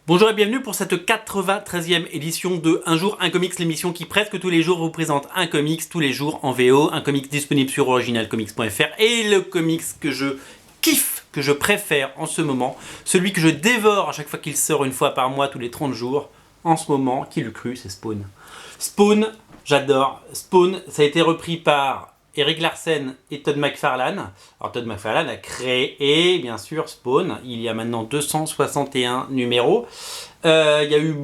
Bonjour et bienvenue pour cette 93e édition de Un jour un comics, l'émission qui presque tous les jours vous présente un comics tous les jours en VO, un comics disponible sur originalcomics.fr et le comics que je kiffe, que je préfère en ce moment, celui que je dévore à chaque fois qu'il sort une fois par mois tous les 30 jours, en ce moment, qui l'eût cru, c'est Spawn. Spawn, j'adore. Spawn, ça a été repris par Erik Larsen et Todd McFarlane. Alors Todd McFarlane a créé, bien sûr, Spawn. Il y a maintenant 261 numéros. Il y a eu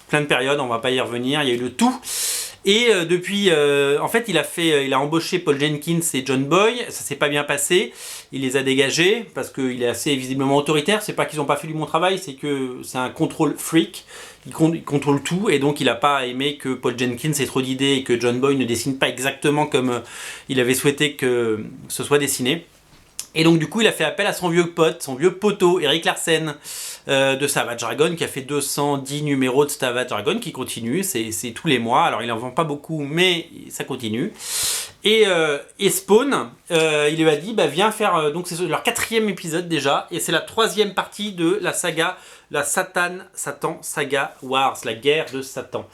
plein de périodes, on va pas y revenir. Il y a eu le tout. Et depuis, en fait, il a embauché Paul Jenkins et John Boy. Ça s'est pas bien passé. Il les a dégagés parce qu'il est assez visiblement autoritaire. C'est pas qu'ils n'ont pas fait du bon travail, c'est que c'est un contrôle freak. Il contrôle tout et donc il n'a pas aimé que Paul Jenkins ait trop d'idées et que John Boy ne dessine pas exactement comme il avait souhaité que ce soit dessiné. Et donc du coup il a fait appel à son vieux pote, son vieux poteau, Erik Larsen de Savage Dragon, qui a fait 210 numéros de Savage Dragon, qui continue, c'est tous les mois. Alors il en vend pas beaucoup, mais ça continue. Et Spawn, il lui a dit, bah, viens faire, donc c'est leur 4e épisode déjà, et c'est la 3e partie de la saga, la Satan Saga Wars, la guerre de Satan.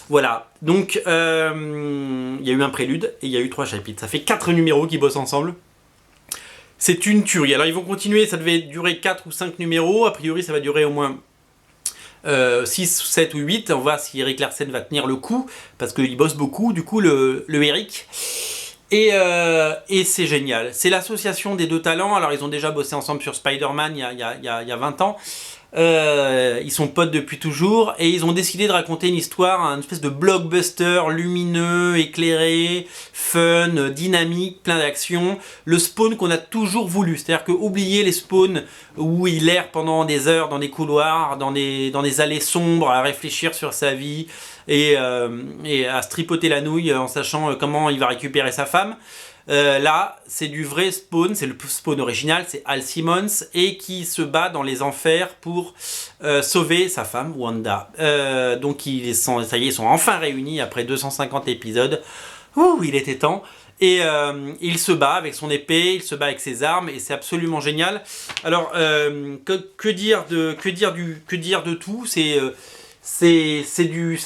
Voilà, donc il y a eu un prélude, et il y a eu 3 chapitres. Ça fait 4 numéros qui bossent ensemble. C'est une tuerie. Alors ils vont continuer, ça devait durer 4 ou 5 numéros, a priori ça va durer au moins 6, 7 ou 8, on va voir si Erik Larsen va tenir le coup, parce qu'il bosse beaucoup, du coup le Erik. Et c'est génial. C'est l'association des deux talents. Alors ils ont déjà bossé ensemble sur Spider-Man il y a 20 ans. Ils sont potes depuis toujours et ils ont décidé de raconter une histoire, une espèce de blockbuster lumineux, éclairé, fun, dynamique, plein d'action. Le Spawn qu'on a toujours voulu, c'est-à-dire que oubliez les Spawns où il erre pendant des heures dans des couloirs, dans des allées sombres à réfléchir sur sa vie et à se tripoter la nouille en sachant comment il va récupérer sa femme. Là, c'est du vrai Spawn, c'est le Spawn original, c'est Al Simmons, et qui se bat dans les enfers pour sauver sa femme, Wanda. Donc, ça y est, ils sont enfin réunis après 250 épisodes. Ouh, il était temps. Et il se bat avec son épée, il se bat avec ses armes, et c'est absolument génial. Alors, que dire de tout? C'est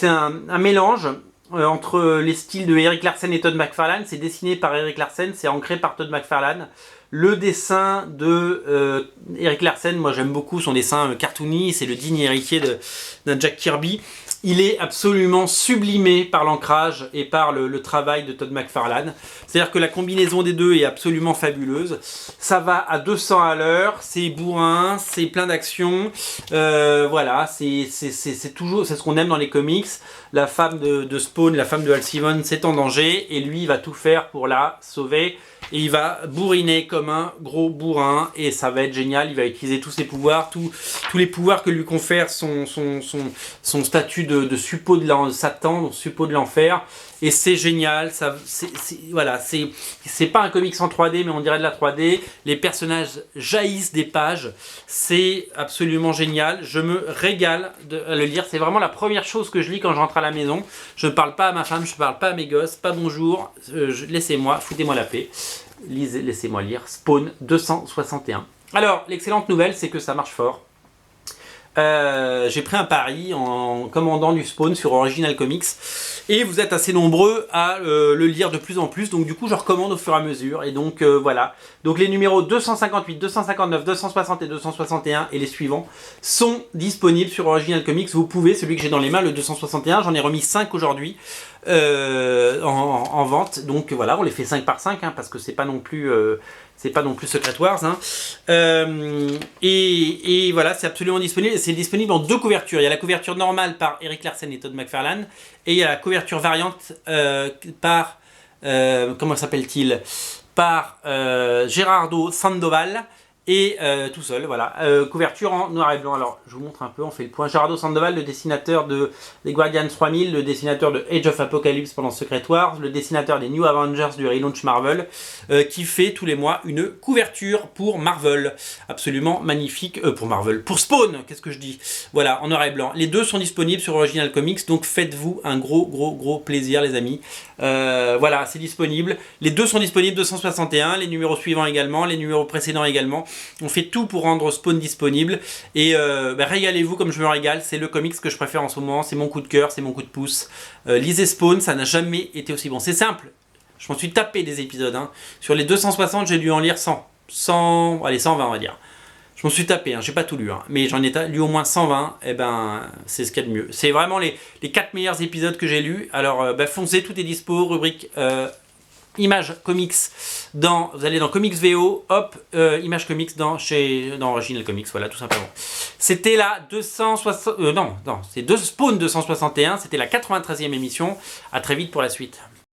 un mélange entre les styles de Erik Larsen et Todd McFarlane. C'est dessiné par Erik Larsen, c'est ancré par Todd McFarlane. Le dessin de Erik Larsen, moi j'aime beaucoup son dessin cartoony, c'est le digne héritier d'un Jack Kirby. Il est absolument sublimé par l'ancrage et par le travail de Todd McFarlane. C'est-à-dire que la combinaison des deux est absolument fabuleuse. Ça va à 200 à l'heure, c'est bourrin, c'est plein d'action. Voilà, c'est toujours c'est ce qu'on aime dans les comics. La femme de Spawn, la femme de Al Simmons, c'est en danger et lui il va tout faire pour la sauver. Et il va bourriner comme un gros bourrin et ça va être génial. Il va utiliser tous ses pouvoirs, tous les pouvoirs que lui confère son statut de suppôt de Satan, donc suppôt de l'enfer. Et c'est génial. Voilà, c'est pas un comics en 3D, mais on dirait de la 3D. Les personnages jaillissent des pages. C'est absolument génial. Je me régale de le lire. C'est vraiment la première chose que je lis quand je rentre à la maison. Je ne parle pas à ma femme, je ne parle pas à mes gosses, pas bonjour. Laissez-moi, foutez-moi la paix. Laissez-moi lire Spawn 261. Alors, l'excellente nouvelle, c'est que ça marche fort. J'ai pris un pari en commandant du Spawn sur Original Comics et vous êtes assez nombreux à le lire de plus en plus, donc du coup je recommande au fur et à mesure. Et donc voilà, donc les numéros 258, 259, 260 et 261 et les suivants sont disponibles sur Original Comics. Vous pouvez, celui que j'ai dans les mains, le 261, j'en ai remis 5 aujourd'hui en vente, donc voilà, on les fait 5 par 5 parce que c'est pas non plus Secret Wars. Et voilà, c'est absolument disponible. C'est disponible en 2 couvertures. Il y a la couverture normale par Erik Larsen et Todd McFarlane. Et il y a la couverture variante par... comment s'appelle-t-il? Par Gerardo Sandoval. Et tout seul, voilà. Couverture en noir et blanc. Alors, je vous montre un peu, on fait le point. Gerardo Sandoval, le dessinateur des Guardians 3000, le dessinateur de Age of Apocalypse pendant Secret Wars, le dessinateur des New Avengers du relaunch Marvel, qui fait tous les mois une couverture pour Marvel. Absolument magnifique. Pour Marvel. Pour Spawn, qu'est-ce que je dis? Voilà, en noir et blanc. Les deux sont disponibles sur Original Comics, donc faites-vous un gros plaisir, les amis. Voilà, c'est disponible. Les deux sont disponibles, 261, les numéros suivants également, les numéros précédents également. On fait tout pour rendre Spawn disponible. Et régalez-vous comme je me régale. C'est le comics que je préfère en ce moment. C'est mon coup de cœur, c'est mon coup de pouce. Lisez Spawn, ça n'a jamais été aussi bon. C'est simple. Je m'en suis tapé des épisodes. Hein. Sur les 260, j'ai dû en lire 100. Allez, 120 on va dire. Je m'en suis tapé, hein. J'ai pas tout lu, hein. Mais j'en ai lu au moins 120, et c'est ce qu'il y a de mieux. C'est vraiment les 4 meilleurs épisodes que j'ai lus. Alors foncez, tout est dispo, rubrique Images Comics, vous allez dans Comics VO, hop, Images Comics dans Original Comics, voilà tout simplement. C'était la 260, c'est Spawn 261, c'était la 93e émission, à très vite pour la suite.